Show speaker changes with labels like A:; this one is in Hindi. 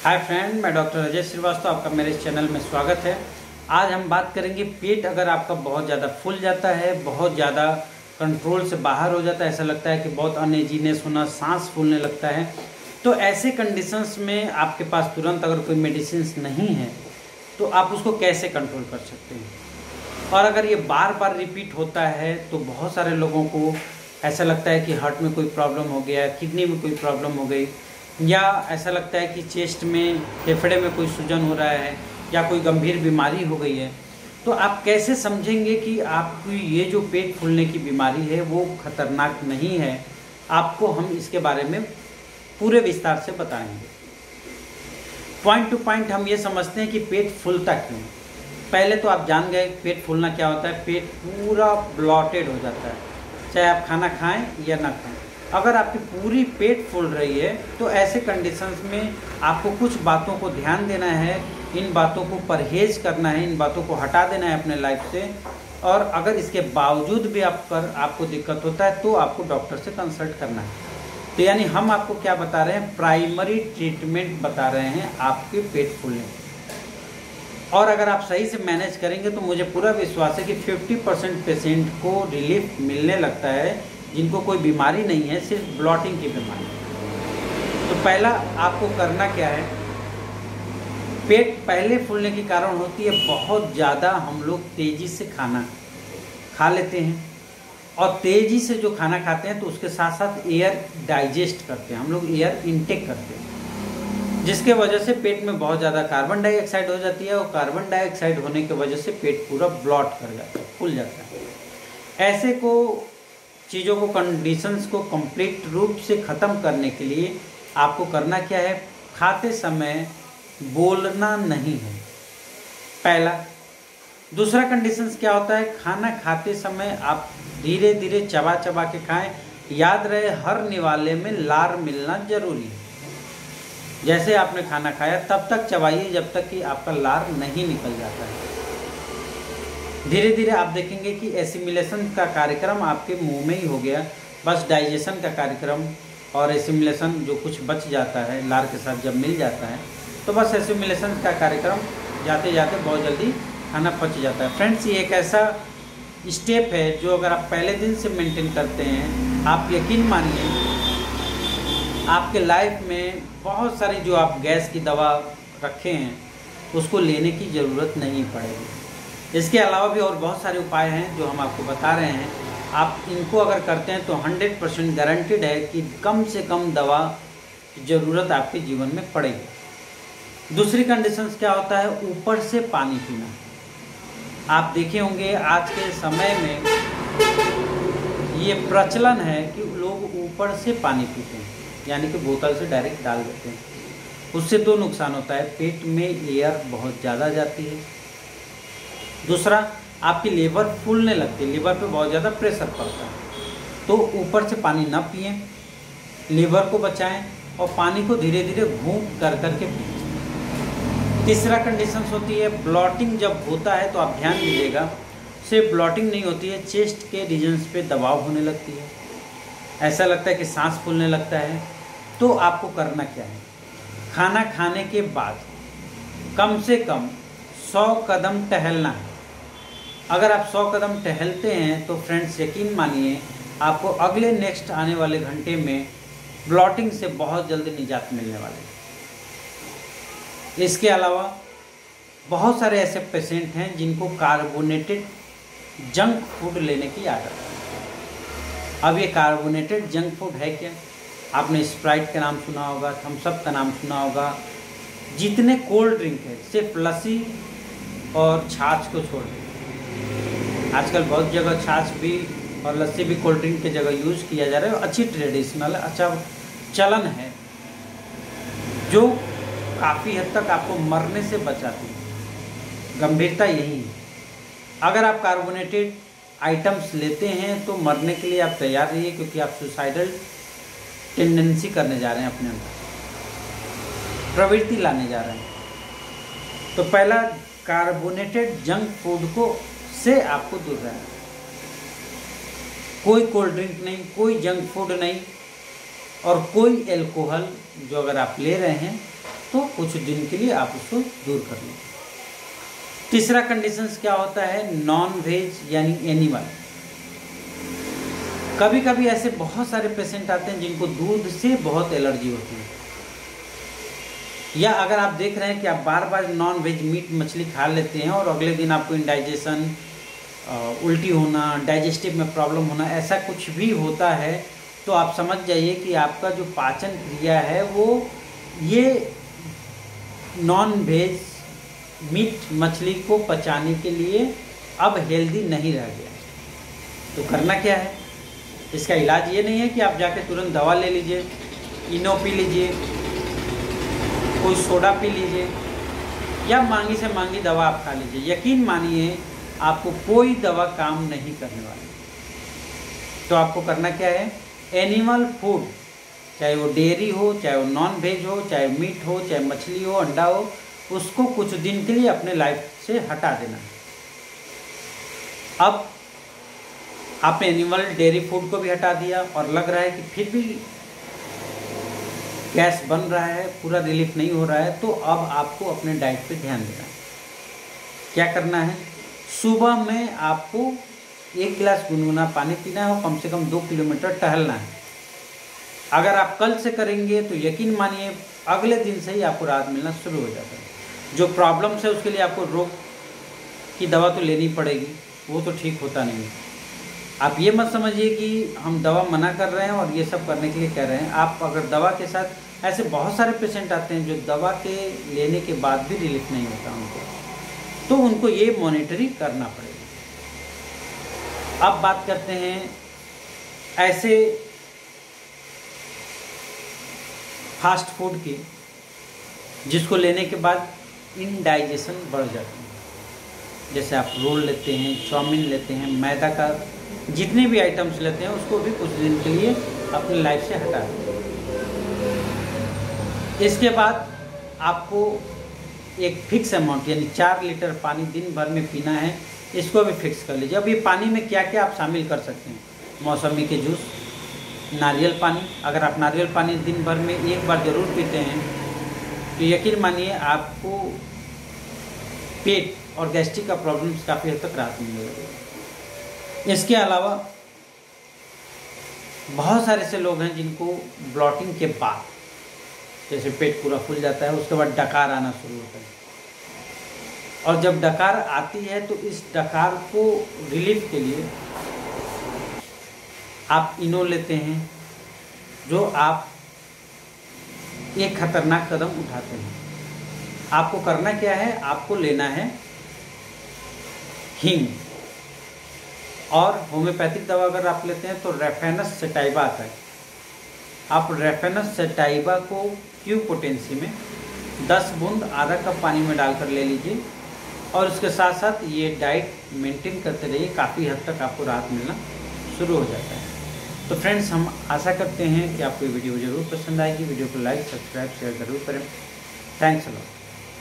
A: हाय फ्रेंड, मैं डॉक्टर अजय श्रीवास्तव, आपका मेरे इस चैनल में स्वागत है। आज हम बात करेंगे पेट अगर आपका बहुत ज़्यादा फूल जाता है, बहुत ज़्यादा कंट्रोल से बाहर हो जाता है, ऐसा लगता है कि बहुत अनइजीनेस होना, सांस फूलने लगता है, तो ऐसे कंडीशंस में आपके पास तुरंत अगर कोई मेडिसिन नहीं है तो आप उसको कैसे कंट्रोल कर सकते हैं। और अगर ये बार बार रिपीट होता है तो बहुत सारे लोगों को ऐसा लगता है कि हार्ट में कोई प्रॉब्लम हो गया, किडनी में कोई प्रॉब्लम हो गई, या ऐसा लगता है कि चेस्ट में, फेफड़े में कोई सूजन हो रहा है या कोई गंभीर बीमारी हो गई है। तो आप कैसे समझेंगे कि आपकी ये जो पेट फूलने की बीमारी है वो खतरनाक नहीं है। आपको हम इसके बारे में पूरे विस्तार से बताएंगे। पॉइंट टू पॉइंट हम ये समझते हैं कि पेट फूलता क्यों। पहले तो आप जान गए पेट फूलना क्या होता है। पेट पूरा ब्लॉटेड हो जाता है, चाहे आप खाना खाएं या ना खाएं। अगर आपकी पूरी पेट फूल रही है तो ऐसे कंडीशंस में आपको कुछ बातों को ध्यान देना है, इन बातों को परहेज करना है, इन बातों को हटा देना है अपने लाइफ से। और अगर इसके बावजूद भी आपको दिक्कत होता है तो आपको डॉक्टर से कंसल्ट करना है। तो यानी हम आपको क्या बता रहे हैं, प्राइमरी ट्रीटमेंट बता रहे हैं आपके पेट फूलने। और अगर आप सही से मैनेज करेंगे तो मुझे पूरा विश्वास है कि 50% पेशेंट को रिलीफ मिलने लगता है, जिनको कोई बीमारी नहीं है, सिर्फ ब्लॉटिंग की बीमारी। तो पहला आपको करना क्या है, पेट पहले फूलने के कारण होती है बहुत ज़्यादा हम लोग तेज़ी से खाना खा लेते हैं, और तेज़ी से जो खाना खाते हैं तो उसके साथ साथ एयर डाइजेस्ट करते हैं, हम लोग एयर इनटेक करते हैं, जिसके वजह से पेट में बहुत ज़्यादा कार्बन डाइऑक्साइड हो जाती है, और कार्बन डाइऑक्साइड होने की वजह से पेट पूरा ब्लॉट कर जाता है, फूल जाता है। ऐसे को चीज़ों को, कंडीशंस को कंप्लीट रूप से ख़त्म करने के लिए आपको करना क्या है, खाते समय बोलना नहीं है, पहला। दूसरा कंडीशंस क्या होता है, खाना खाते समय आप धीरे धीरे चबा चबा के खाएं। याद रहे हर निवाले में लार मिलना जरूरी है। जैसे आपने खाना खाया तब तक चबाइए जब तक कि आपका लार नहीं निकल जाता है। धीरे धीरे आप देखेंगे कि एसिमिलेशन का कार्यक्रम आपके मुंह में ही हो गया, बस डाइजेशन का कार्यक्रम और एसिमिलेशन जो कुछ बच जाता है लार के साथ जब मिल जाता है तो बस एसिमिलेशन का कार्यक्रम जाते जाते बहुत जल्दी खाना पच जाता है। फ्रेंड्स, ये एक ऐसा स्टेप है जो अगर आप पहले दिन से मेंटेन करते हैं, आप यकीन मानिए आपके लाइफ में बहुत सारी जो आप गैस की दवा रखे हैं उसको लेने की ज़रूरत नहीं पड़ेगी। इसके अलावा भी और बहुत सारे उपाय हैं जो हम आपको बता रहे हैं। आप इनको अगर करते हैं तो 100% गारंटीड है कि कम से कम दवा की ज़रूरत आपके जीवन में पड़ेगी। दूसरी कंडीशंस क्या होता है, ऊपर से पानी पीना। आप देखे होंगे आज के समय में ये प्रचलन है कि लोग ऊपर से पानी पीते हैं, यानी कि बोतल से डायरेक्ट डाल देते हैं। उससे दो नुकसान होता है, पेट में एयर बहुत ज़्यादा जाती है, दूसरा आपकी लीवर फूलने लगती है, लीवर पे बहुत ज़्यादा प्रेशर पड़ता है। तो ऊपर से पानी न पिएं, लीवर को बचाएं और पानी को धीरे धीरे घूंट कर करके पिएं। तीसरा कंडीशन होती है ब्लॉटिंग। जब होता है तो आप ध्यान दीजिएगा, सिर्फ ब्लॉटिंग नहीं होती है, चेस्ट के रीजन्स पे दबाव होने लगती है, ऐसा लगता है कि सांस फूलने लगता है। तो आपको करना क्या है, खाना खाने के बाद कम से कम 100 कदम टहलना है। अगर आप 100 कदम टहलते हैं तो फ्रेंड्स यकीन मानिए आपको अगले नेक्स्ट आने वाले घंटे में ब्लॉटिंग से बहुत जल्दी निजात मिलने वाली है। इसके अलावा बहुत सारे ऐसे पेशेंट हैं जिनको कार्बोनेटेड जंक फूड लेने की आदत है। अब ये कार्बोनेटेड जंक फूड है क्या, आपने स्प्राइट का नाम सुना होगा, थम्स अप का नाम सुना होगा, जितने कोल्ड ड्रिंक है, सिर्फ लस्सी और छाछ को छोड़ दें। आजकल बहुत जगह छाछ भी और लस्सी भी कोल्ड ड्रिंक की जगह यूज़ किया जा रहा है। अच्छी ट्रेडिशनल अच्छा चलन है जो काफ़ी हद तक आपको मरने से बचाती है। गंभीरता यही है, अगर आप कार्बोनेटेड आइटम्स लेते हैं तो मरने के लिए आप तैयार रहिए, क्योंकि आप सुसाइडल टेंडेंसी करने जा रहे हैं, अपने अंदर प्रवृत्ति लाने जा रहे हैं। तो पहला, कार्बोनेटेड जंक फूड को से आपको दूर रहना। कोई कोल्ड ड्रिंक नहीं, कोई जंक फूड नहीं, और कोई एल्कोहल जो अगर आप ले रहे हैं तो कुछ दिन के लिए आप उसको दूर कर लें। तीसरा कंडीशंस क्या होता है, नॉन वेज यानी एनिमल। कभी कभी ऐसे बहुत सारे पेशेंट आते हैं जिनको दूध से बहुत एलर्जी होती है, या अगर आप देख रहे हैं कि आप बार बार नॉन वेज मीट मछली खा लेते हैं और अगले दिन आपको इंडाइजेशन, उल्टी होना, डाइजेस्टिव में प्रॉब्लम होना, ऐसा कुछ भी होता है, तो आप समझ जाइए कि आपका जो पाचन क्रिया है वो ये नॉन वेज मीट मछली को पचाने के लिए अब हेल्दी नहीं रह गया। तो करना क्या है, इसका इलाज ये नहीं है कि आप जाके तुरंत दवा ले लीजिए, इनो पी लीजिए, कोई सोडा पी लीजिए, या महंगी से महंगी दवा आप खा लीजिए। यकीन मानिए आपको कोई दवा काम नहीं करने वाली। तो आपको करना क्या है, एनिमल फूड, चाहे वो डेयरी हो, चाहे वो नॉन वेज हो, चाहे मीट हो, चाहे मछली हो, अंडा हो, उसको कुछ दिन के लिए अपने लाइफ से हटा देना। अब आपने एनिमल डेयरी फूड को भी हटा दिया और लग रहा है कि फिर भी गैस बन रहा है, पूरा रिलीफ नहीं हो रहा है, तो अब आपको अपने डाइट पे ध्यान देना है। क्या करना है, सुबह में आपको 1 गिलास गुनगुना पानी पीना है और कम से कम 2 किलोमीटर टहलना है। अगर आप कल से करेंगे तो यकीन मानिए अगले दिन से ही आपको राहत मिलना शुरू हो जाता है। जो प्रॉब्लम्स है उसके लिए आपको रोग की दवा तो लेनी पड़ेगी, वो तो ठीक होता नहीं है। आप ये मत समझिए कि हम दवा मना कर रहे हैं और ये सब करने के लिए कह रहे हैं। आप अगर दवा के साथ, ऐसे बहुत सारे पेशेंट आते हैं जो दवा के लेने के बाद भी रिलीफ नहीं होता उनको, तो उनको ये मॉनिटरिंग करना पड़ेगा। अब बात करते हैं ऐसे फास्ट फूड की जिसको लेने के बाद इनडाइजेशन बढ़ जाती है। जैसे आप रोल लेते हैं, चाउमीन लेते हैं, मैदा का जितने भी आइटम्स लेते हैं उसको भी कुछ दिन के लिए अपनी लाइफ से हटा दें। इसके बाद आपको एक फिक्स अमाउंट यानी 4 लीटर पानी दिन भर में पीना है, इसको भी फिक्स कर लीजिए। अब ये पानी में क्या क्या आप शामिल कर सकते हैं, मौसमी के जूस, नारियल पानी। अगर आप नारियल पानी दिन भर में एक बार ज़रूर पीते हैं तो यकीन मानिए आपको पेट और गैस्ट्रिक का प्रॉब्लम्स काफ़ी हद तक राहत मिलेगी। इसके अलावा बहुत सारे ऐसे लोग हैं जिनको ब्लॉटिंग के बाद जैसे पेट पूरा फूल जाता है, उसके बाद डकार आना शुरू होता है, और जब डकार आती है तो इस डकार को रिलीफ के लिए आप इनो लेते हैं, जो आप एक खतरनाक कदम उठाते हैं। आपको करना क्या है, आपको लेना है हींग, और होम्योपैथिक दवा अगर आप लेते हैं तो रेफेनस सेटाइवा आता है। आप रेफेनस सेटाइवा को क्यू पोटेंसी में 10 बूंद आधा कप पानी में डालकर ले लीजिए, और उसके साथ साथ ये डाइट मेंटेन करते रहिए, काफ़ी हद तक आपको राहत मिलना शुरू हो जाता है। तो फ्रेंड्स, हम आशा करते हैं कि आपको ये वीडियो ज़रूर पसंद आएगी। वीडियो को लाइक, सब्सक्राइब, शेयर ज़रूर करें। Thanks a lot.